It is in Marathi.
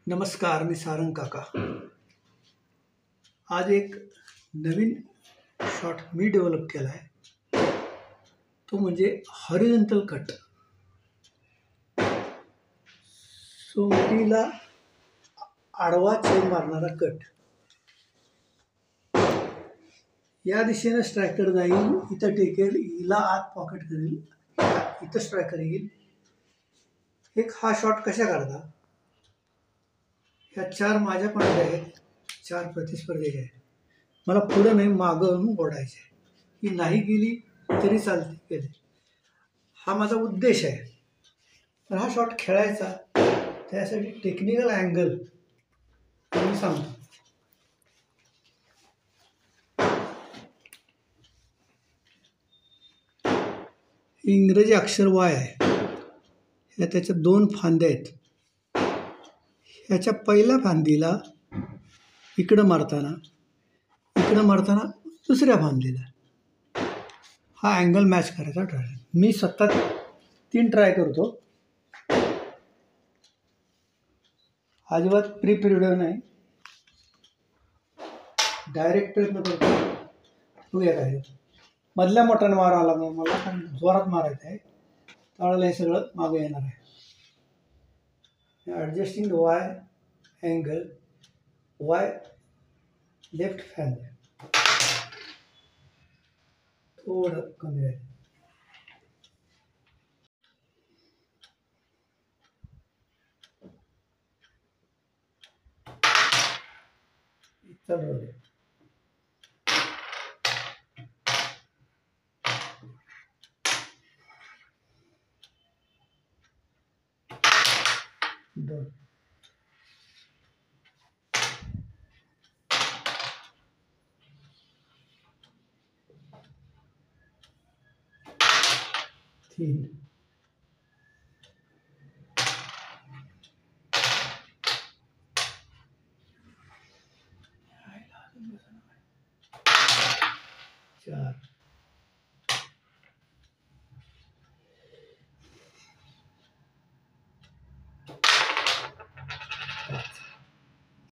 नमस्कार, मी सारंग काका. आज एक नवीन शॉट मी डेव्हलप केला आहे. तो म्हणजे हॉरिझॉन्टल कट. सोंगटीला आडवा छेद मारणारा कट. या दिशेने स्ट्रायकर जाईल, इथं टेकेल, हिला आत पॉकेट करेल, इथं स्ट्रायकर येईल. हा शॉट कशा करता? ह्या 4 माझ्या पडद्या आहेत, 4 प्रतिस्पर्धी आहेत. मला पुढं नाही मागं ओढायचे. ही नाही गेली तरी चालते गेले. हा माझा उद्देश आहे. पण हा शॉट खेळायचा त्यासाठी टेक्निकल अँगल मी सांगतो. इंग्रजी अक्षर वाय आहे. ह्या त्याच्या 2 फांद्या आहेत. ह्याच्या पहिल्या फांदीला इकडं मारताना दुसऱ्या फांदीला हा अँगल मॅच करायचा ट्राय. मी सतत 3 ट्राय करतो. अजिबात प्री पिरियड नाही, डायरेक्ट प्रयत्न करतो. बघूया काय. मधल्या मोठ्याने मार आला नाही मला, कारण जोरात मारायचं आहे. त्यावेळेला हे सगळं मागे येणार आहे. ॲडजस्टिंग the Y angle, Y left fan थोडं कमी आहे. चल 2 3